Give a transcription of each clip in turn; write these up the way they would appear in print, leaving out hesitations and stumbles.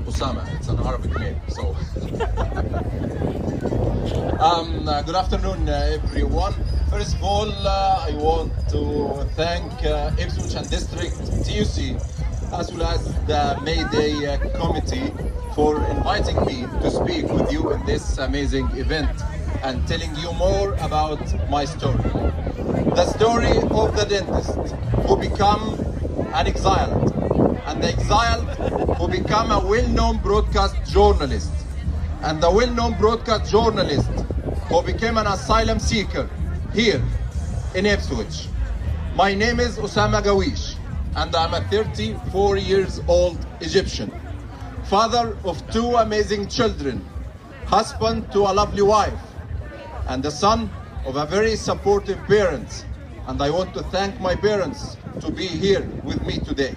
Osama. It's an Arabic name, so. Good afternoon, everyone. First of all, I want to thank Ipswich and District TUC, as well as the May Day Committee, for inviting me to speak with you in this amazing event and telling you more about my story. The story of the dentist who become an exiled, and the exiled who become a well-known broadcast journalist, and the well-known broadcast journalist who became an asylum seeker here in Ipswich. My name is Osama Gawish, and I'm a 34 years old Egyptian, father of two amazing children, husband to a lovely wife, and the son of a very supportive parents. And I want to thank my parents to be here with me today.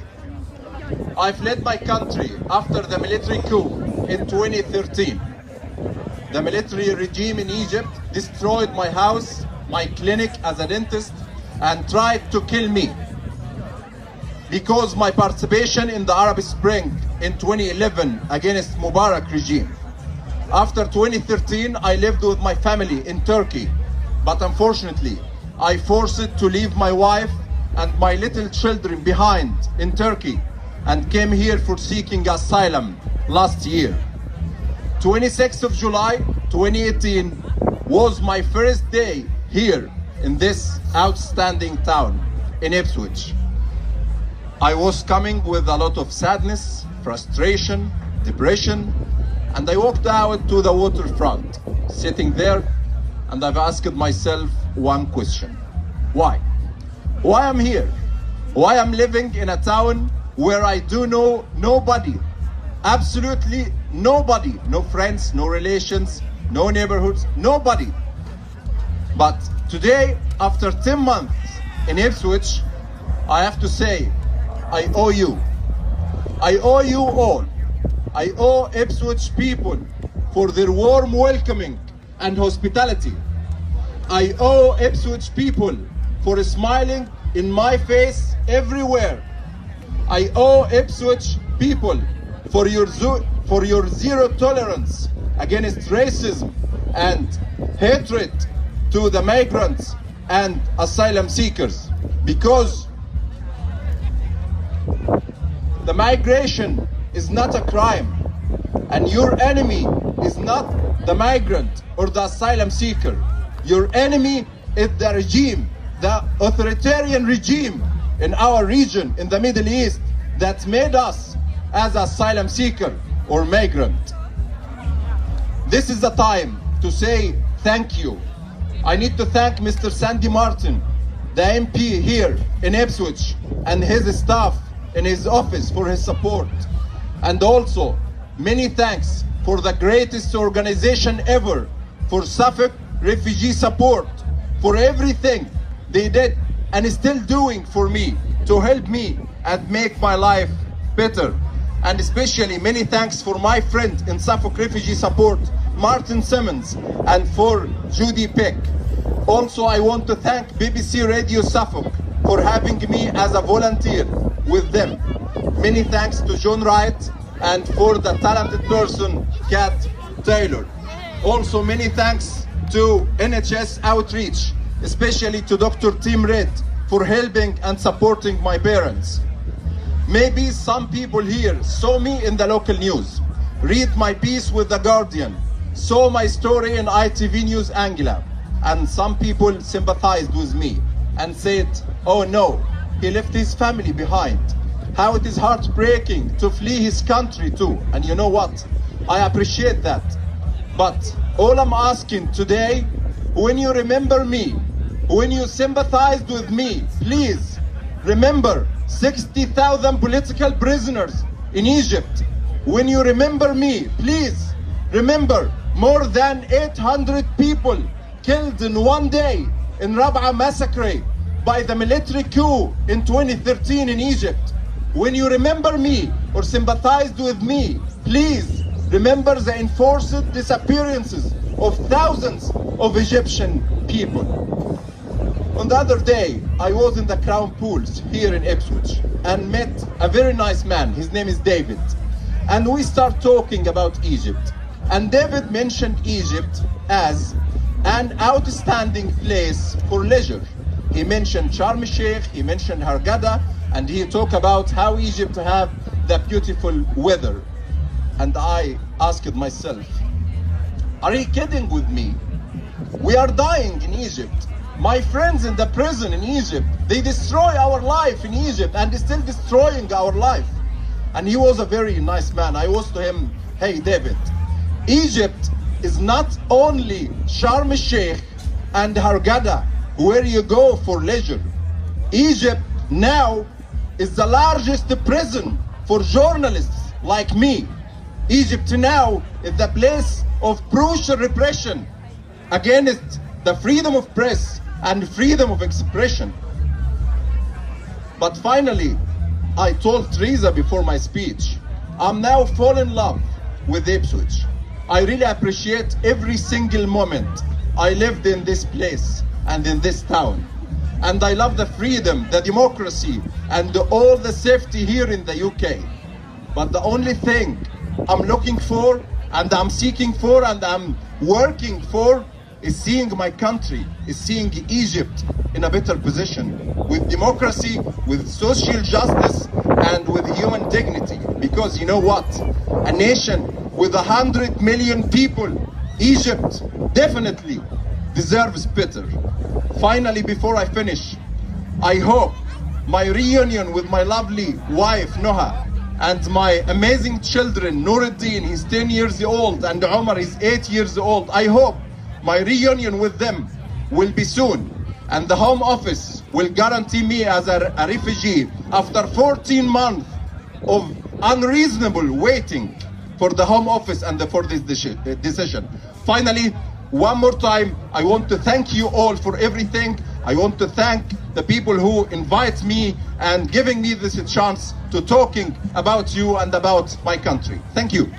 I fled my country after the military coup in 2013. The military regime in Egypt destroyed my house, my clinic as a dentist, and tried to kill me because my participation in the Arab Spring in 2011 against Mubarak regime. After 2013, I lived with my family in Turkey, but unfortunately, I forced to leave my wife and my little children behind in Turkey and came here for seeking asylum last year. 26th of July 2018 was my first day here in this outstanding town in Ipswich. I was coming with a lot of sadness, frustration, depression, and I walked out to the waterfront, sitting there, and I've asked myself one question. Why? Why I'm here? Why I'm living in a town where I do know nobody, absolutely nobody, no friends, no relations, no neighborhoods, nobody. But today, after 10 months in Ipswich, I have to say, I owe you. I owe you all. I owe Ipswich people for their warm welcoming and hospitality. I owe Ipswich people for smiling in my face everywhere. I owe Ipswich people for your zero tolerance against racism and hatred to the migrants and asylum seekers, because the migration is not a crime, and your enemy is not the migrant or the asylum seeker. Your enemy is the regime, the authoritarian regime in our region, in the Middle East, that made us as asylum seeker or migrant. This is the time to say thank you. I need to thank Mr. Sandy Martin, the MP here in Ipswich, and his staff in his office for his support. And also, many thanks for the greatest organization ever, for Suffolk Refugee Support, for everything they did and is still doing for me to help me and make my life better. And especially many thanks for my friend in Suffolk Refugee Support, Martin Simmons, and for Judy Peck. Also, I want to thank BBC Radio Suffolk for having me as a volunteer with them. Many thanks to John Wright and for the talented person, Kat Taylor. Also, many thanks to NHS Outreach, especially to Dr. Tim Red for helping and supporting my parents. Maybe some people here saw me in the local news, read my piece with The Guardian, saw my story in ITV News Anglia, and some people sympathized with me and said, oh no, he left his family behind. How it is heartbreaking to flee his country too. And you know what? I appreciate that. But all I'm asking today, when you remember me, when you sympathized with me, please remember 60,000 political prisoners in Egypt. When you remember me, please remember more than 800 people killed in one day in Rab'a massacre by the military coup in 2013 in Egypt. When you remember me or sympathized with me, please remember the enforced disappearances of thousands of Egyptian people. On the other day, I was in the Crown Pools here in Ipswich and met a very nice man. His name is David. and we start talking about Egypt. And David mentioned Egypt as an outstanding place for leisure. He mentioned Sharm el-Sheikh, he mentioned Hurghada, and he talked about how Egypt have the beautiful weather. And I asked myself, are you kidding with me? We are dying in Egypt. My friends in the prison in Egypt, they destroy our life in Egypt and they're still destroying our life. And he was a very nice man. I was to him, hey David, Egypt is not only Sharm el-Sheikh and Hurghada, where you go for leisure. Egypt now is the largest prison for journalists like me. Egypt now is the place of brutal repression against the freedom of press and freedom of expression. But finally, I told Teresa before my speech, I'm now fall in love with Ipswich. I really appreciate every single moment I lived in this place and in this town. And I love the freedom, the democracy, and all the safety here in the UK. But the only thing I'm looking for, and I'm seeking for, and I'm working for, is seeing my country, is seeing Egypt in a better position, with democracy, with social justice, and with human dignity. Because you know what? A nation with 100 million people, Egypt definitely deserves better. Finally, before I finish, I hope my reunion with my lovely wife, Noha, and my amazing children, Nuruddin, he's 10 years old, and Omar is 8 years old. I hope my reunion with them will be soon, and the Home Office will guarantee me as a refugee after 14 months of unreasonable waiting for the Home Office and for this decision. Finally, one more time, I want to thank you all for everything. I want to thank the people who invite me and giving me this chance to talking about you and about my country. Thank you.